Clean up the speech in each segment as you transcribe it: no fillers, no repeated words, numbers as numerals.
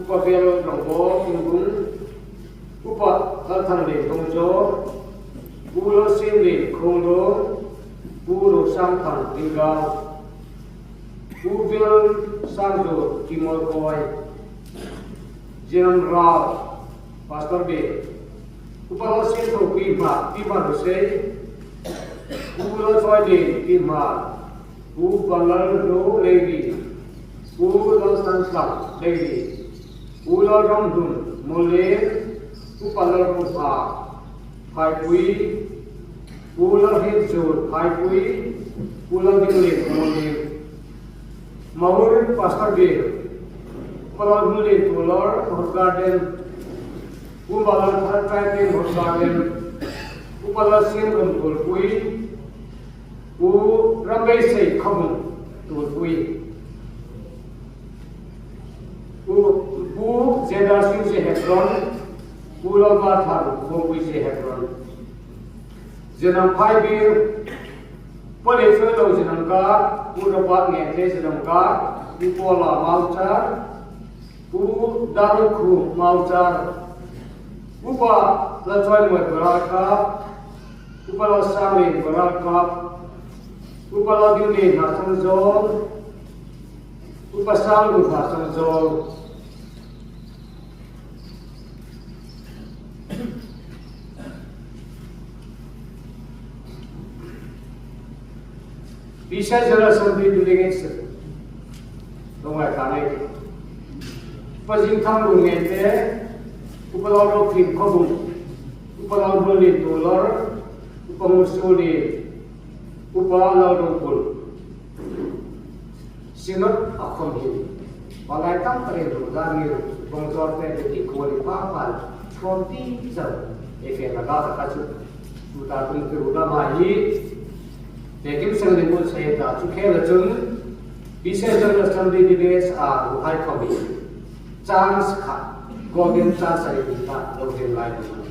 อุปเวลหลงโบอิงบุญอุปทัลทังเลตงโจบูโลเซนเลคงโลบูโลสังทังติงาบูเวลสังโจกิมอลคอยเจนราพาสตอร์เบอุปโลเซนโตปีมาโลเซบูโลซอยเลปีมาบูบัลลโลเลวีบูโลสันสังเลวีบูโลรำดุนโมเลอุปโลรุภาไพปุยบูโลเฮจูดไพปุยบูโลดิเลโมเลมาวูรพาสตอร์เบอุปโลดุเลตูลอร์ฮอร์การ์เดนบูบัลลทัลไทเดนฮอร์การ์เดนอุปโลเซนรุนตุลปุยบูรัมเบเซขมุนตุลปุยบูเจดาซิเซเฮกรอนบูลบาทารุบูปุยเซเฮกรอนเจนัมไพบิลพอเลเฟโลเจนัมกาบูรบัตเงเทเจนัมกาบูโปลามาลชาร์บูดารุคูมาลชาร์บูปาละจอยมวยบราคาบูปาละซามีบราคาบูปาละดิลีนาซังโซบูปาซาลูนาซังโซBisa jelas sampai dunia ini, dongak kali. Pajing thang dunia ini, upalau rokin kabung, upalau beli dolar, upamusuli, upalau rupul. Sinot akom ini, balai tam teredo dari bangsa terjadi kuali papal, konti jauh, efek agak kacau, sudah pun terudah mahi. लेकिन संधि को सही था चुके लचुन विशेष जन संधि दिवस उठाई कमी चांस खा गोविंद चांस आई था लोगों लाइफ में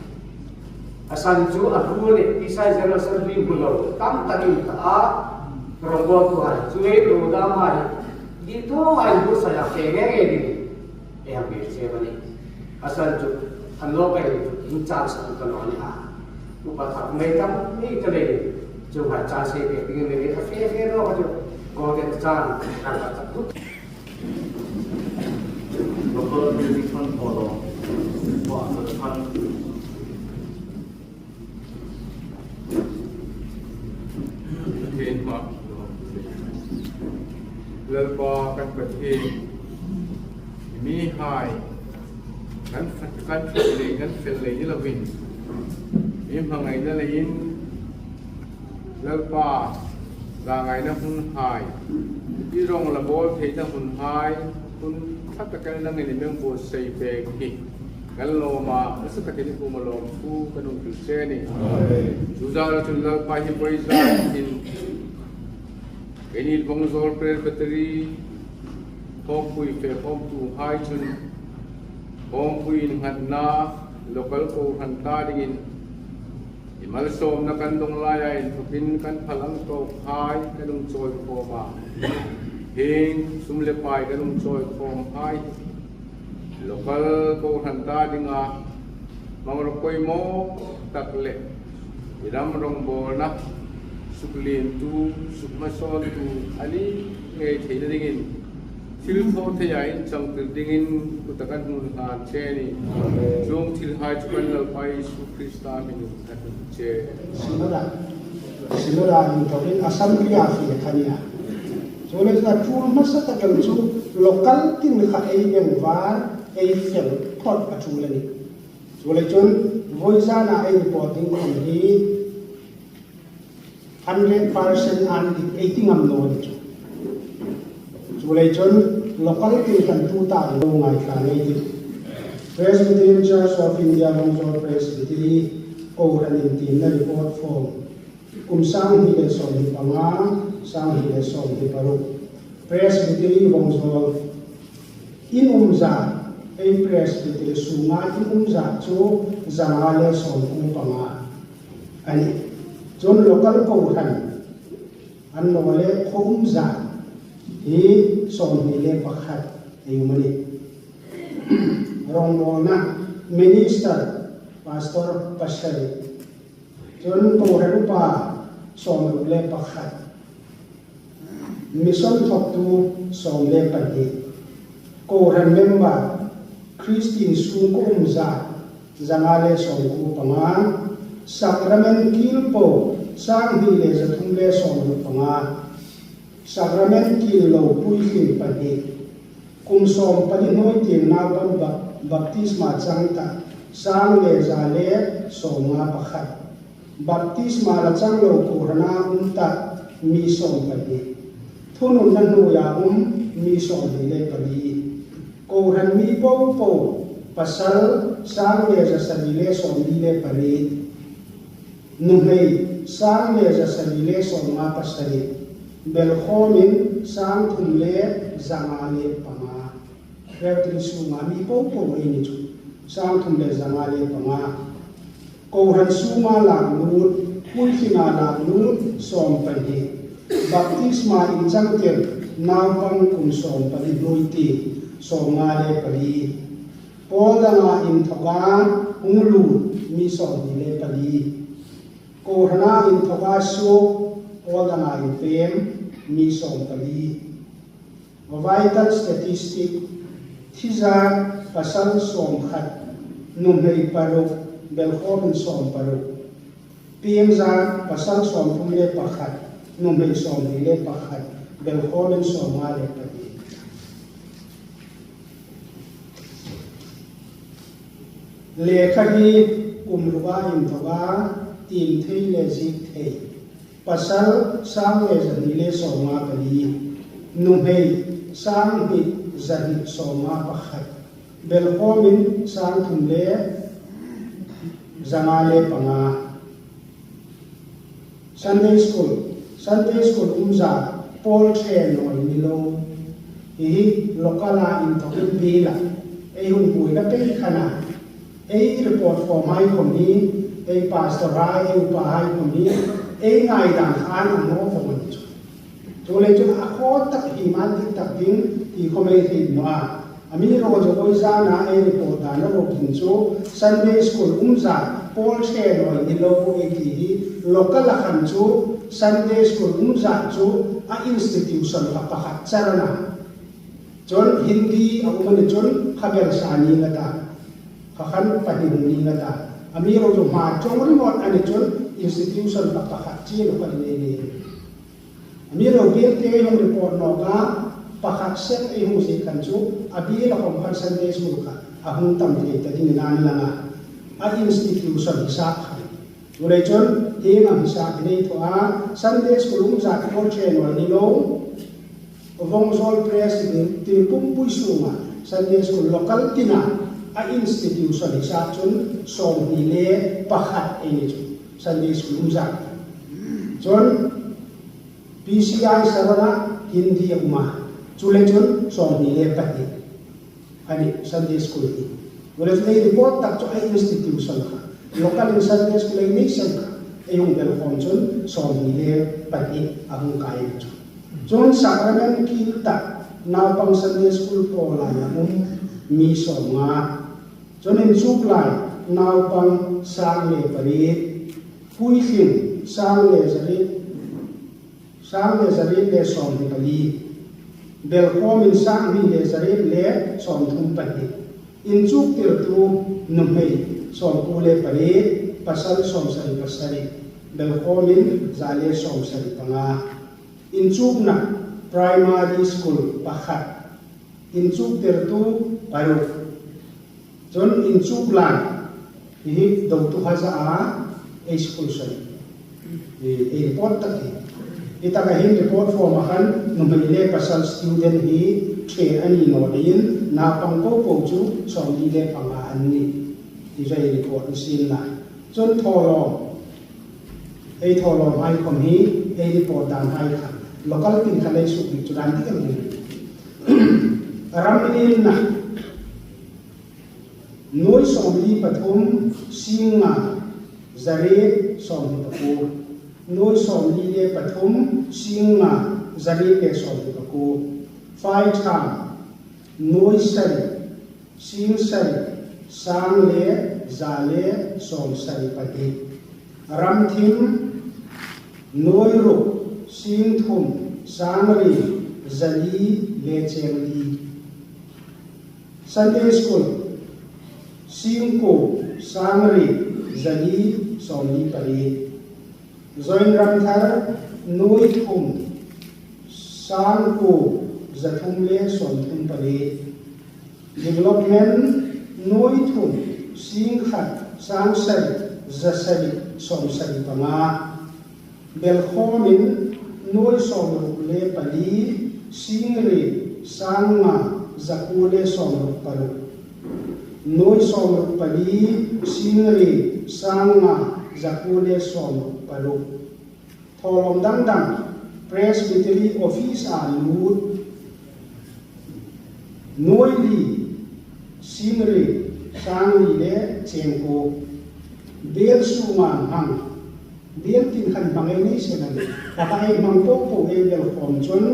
असंजू अधूरे विशेष जन संधि बुलाओ तम तक था रोबो को है चुए रोदा माय ये तो आई को सया केंगे ये हम बेचे बनी असंजू हम लोग पे इन चांस को नॉन है ऊपर था नहीं तम नहीं चले जो बाचा से बेटिंग में ये फेर रो जो गोगन चान का तक local music fund photo what the fundเห็นมาเลิกปอกันเปิดเพลงมีไฮกันเฟลเลยกันเฟลเลยนี่ละวินมีพังไงนั่นเลยยินเลิกป่าลาไงนะหุ่นหายที่รองระบบเพจหุ่นหายหุ่นทักตะกันนั่งในเมืองโบสไซเปกิกันโลมาแล้วสักทีนี้กูมาลงกูกันนุ่งผิวเส้นนี่จุดเราจุดเลิกไปที่บริษัทอินเอ็นบงโซลเปรย์แบตเตอรี่พร้อมปุยเฟพร้อมตูหายจุนพร้อมปุยหันนาโลกาลโกหันตาดิ่งมาลสมนักการดงลายทุกินกันพลังโตหายกันดงโจยโคมาเฮงสุมเลปายกันดงโจยโคมหายโลกาลโกหันตาดิงามังรกอยโมตักเละอิรามรงโบนะสุกเลียนตูสุกมาโซนตูอันนี้เงยเฉยดิ่งทิลโททยายจังติดิ่งกุตกันมุนหานเชนีจงทิลหายจุกันลไปสุคริสตามินุกันเชSimula ni tawin asamblia fi khania so le ta tul masa ta kan chu local tin kha ei yang war ei fiam thot a chu le ni so le chun voice na ei reporting on hi 100% an di 80 am no chu so le chun local tin kan tu ta lo ngai ka nei di Presbyterian Church of India Longzor Presbytery Oran in team na report form sang hi le som hi panga sang hi le som hi paru Presbytery Longzor in za ei Presbytery sunga in za chu zanga le som panga ani chon local ko han an no le khom za hi som hi le pakhat ei mani รองบอนะมินิสเตอร์พาสตอร์ปัสเซริจนโกเรรุปาสองรูเลปักขัดมิชอนทบตูสองเลปันเดโกเรนเมมบาคริสตินซูกุมซาจังอาเลสองกูปังอาสักราเมนคิลโปสร้างฮีเลจะทุ่มเลสองกูปังอาสักราเมนคิลโลปุยขินปันเดคุมสอมปฏิโนยเตียนนาบัมบัพติสมาจังตาสร้างเลจาเลสองมาปักขัดบัพติสมาละจังโลกุรณาตามีสองปันเดทุนุนันโนยามีสองฮีเลปลีโกรันมีโปโปปัสสาวสร้างเลจะสรีเลสองฮีเลปลีนุ่มให้สร้างเลจะสรีเลสองมาปัสสาวเบลโคมินสร้างทุมเลจังอาเลปังอาเรื่องที่สูงมีโปโปเอนิจูสร้างทุมเลจังอาเลปังอาโกรันสูมาหลังนูดคุยขินาหลังนูดสองปันเดบัพติสมาอินจังเก็บนาวบังคุมสองปฏิโนยตีสองอาเลปลีโอดังอาอินทวาอุลูมีสองฮีเลปลีโกรณาอินทวาสูโอดังอาอินเฟมมีสองปลีไวตัลสถิติสติกที่จะปัสสาวะสองขัดนุ่มเฮริปารุเบลโคเป็นสองปารุพีเอ็มจะปัสสาวะสองทุ่มเลปักขัดนุ่มเฮริสองฮีเลปักขัดเบลโคเป็นสองมาเลปลีเลขาดีกุมรุวาอินทวาทีมเทเลจิกเทปัสสาวะสร้างเลจนีเลสองมาปลีนุ่มเฮสร้างหิจันสองมาปักขัดเบลโคมินสร้างทุ่มเลจังอาเลปังอา Sunday school จาพอลเชนโอยมิโลอีโลกาลาอินทวินบีละหุ่นปุยละเป็นขนาดรีพอร์ตฟอร์มให้คนนี้ปาสตอร่าอุปาให้คนนี้ง่ายดังขานอันโน้ตของมันจุเลยจุอาโคตักหิมันที่ตักดิ้งที่เขาไม่เห็นว่ามีโรจโอยซานะรีพอร์ตด้านโลกินโซ Sunday school จาพอลเชนโอยมิโลที่โลกาลาขันโซ Sunday school จาโซinstitution กับปะขัดจารณะจนฮินดีเอามันจนขบวนสานีละตาขันปฏิบัตินี้ละตามีเราจะมาจงรีบอันนี้จน institution กับปะขัดจีนกับนี้นี่มีเราเพียงแต่ยังรีพอร์ตนอกปะขัดเซ็ตหุ่นสิกันจูมีเราของพัน Sunday school ค่ะหุ่นตั้มที่แต่ที่งานละนะinstitution ที่สักดูเลยจนที่มันสักนี่ตัวSunday school จากโคเชนวันนี้ลงวงจรเพรสที่ปุ่มปุยสูงSunday school local ที่น่ะinstitution ที่สักจนส่งนี่เล่ปะขัดเองจู Sunday school จากจน PCI สารณะฮินดีออกมาจุเลยจนส่งนี่เล่ปะดิอันนี้ Sunday school นี่ดูเลยในรีพอร์ตตักจนinstitution ค่ะlocal Sunday school นี่เช่นกันyung telefon jun som nile pati ang kaya jun jun sakramen kita na pang Sunday school po la yung miso nga jun in suklay na pang sang le parit puisin sang le zarit le som ni pali bel komin sang ni le zarit le som thum pati in suk tir tu numei som ku le parit pasal som sari pasari belkomin zale som sari panga inchuk na primary school pakhat inchuk tertu paru jon inchuk lan hi do tu haza a school sari report taki ita ka hin report form akan numile pasal student hi the ani no din na pangko po chu som ile panga anni ti jai report sin la jon tholoทอลองให้คนนี้รีพอร์ตด้านให้ค่ะแล้วก็ติดคะแนนสุดจุดนั้นที่กันเลยรัมนินนะน้อยสองลีปฐมสิงห์จารีสองลีปฐมน้อยสองลีเลปฐมสิงห์จารีเลสองลีปฐมไฟทางน้อยสรี สิงใส่สางเลจาเลสองใส่ปฏิรำทิมนวยรุสิงทุมสางรีจาลีเลเจงลี Sunday School สิงโกสางรีจาลีสองลีปฏิJoin Ramthar Noi Thum Sang Ko Zathum Le Som Thum Pare Development Noi Thum Sing Khat Sang Sai Zasari Som Sai Panga Belkhomin Noi Som Le Pali Sing Re Sang Ma Zaku Le Som Paru Noi Som Pali Sing Re Sang Ma Zaku Le Som Paru Tholom Dang Dang Presbytery Office Alud Noi Li Singri Sang Li Le Chengko Bel Suman Hang Bel Tin Khan Bangai Ni Senan Pakai Mangpo Po Bel Khom Chun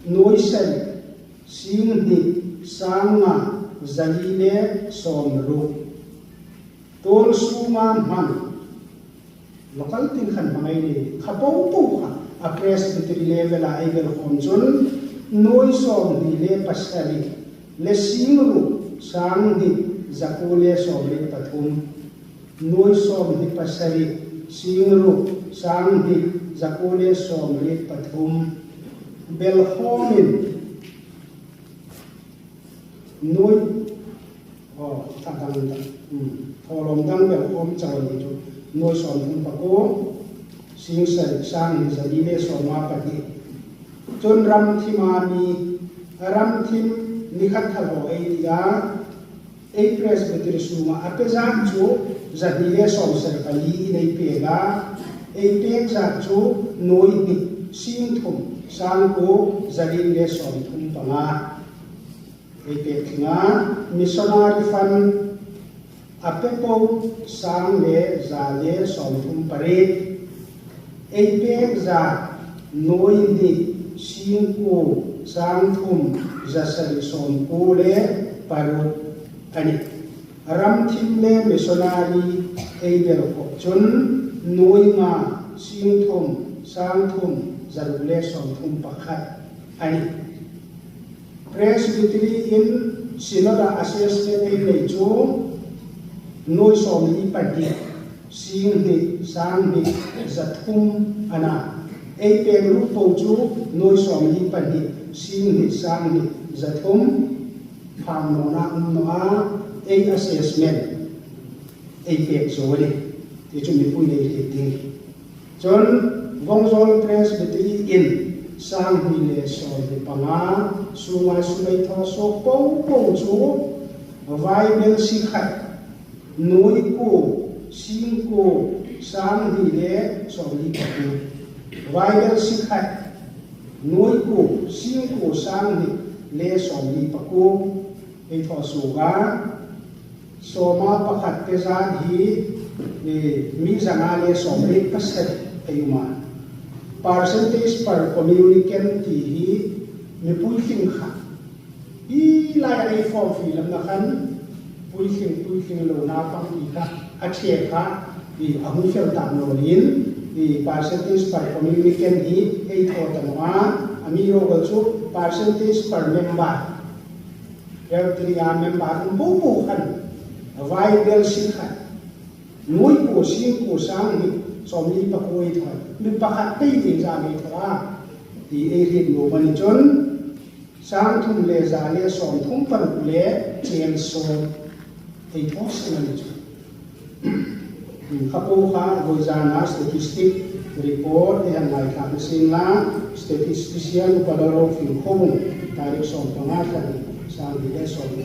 Noi Sai Sing Ni Sang Ma Zali Le Som Ru Tol Suman Hang Local tin khan bangai ni khapau pu kha a presbytery level a ibel khomjun noi som ni le pasali le singru sang ni zakule som le pathum noi som ni pasali singru sang ni zakule som le pathum bel khomin noi thadang tholom dang bel khom chaw ni chu Noi Som Thum Pako Sing Sai Sang Zali Le Soma Pati Chon Ram Thimami Ram Thim Nikhat Thalo Eitia Ei Presbytery Suma Apezak Chu Zali Le Som Sai Pali Nei Pega Ei Pek Zak Chu Noi Ni Sing Thum Sang Ko Zali Le Som Thum Panga Ei Pek Thinga Missionary Fund Apepo sang le za le som thum pare ei pek za noi ni sing ko sang thum za sari som ko le paru ani ram thim le missionary ei bel ko chun noi ma sing thum sang thum za le som thum pakhat ani presbytery in Sinoda assessment ei nei chu Noi Som Ni Padi Sing Ni Sang Ni Zathum Ana Ei Peng Ru Po Chu Noi Som Ni Padi Sing Ni Sang Ni Zathum Phang No Na No A Ei assessment Ei Pek So Ni Ti Chu Mi Pui Nei Ti Ting Chon Vongzol Presbytery in Sang Ni Le Som Ni Panga Sumai Sumai Tho So Po Po Chu Vai Bel Sikhat Noi ko sing ko sang di le som li patu Bible sikhat noi ko sing ko sang di le som li paku ei tho suga soma pakhat te za hi mi zanga le som li pasat ayuma percentage per communicant ti hi mi pui thing kha I lai ai form fill na khan Pui sing lo na pang ika achhe kha I ahu fel ta no lin I percentage per communicant hi ei tho tanwa ami ro ga chu percentage per member Every member bo bo khan vai bel sikha noi ko sing ko sang ni som ni pa ko ei tho mi pa kha te ti ja mi thwa I ei rin no ban chon sang thum le za le som thum par le chen so Ei thos na ni chu Kapo kha Gojana statistic report and like happening na statistician upaloro fil khobung tarik som pangatan sa bilis of the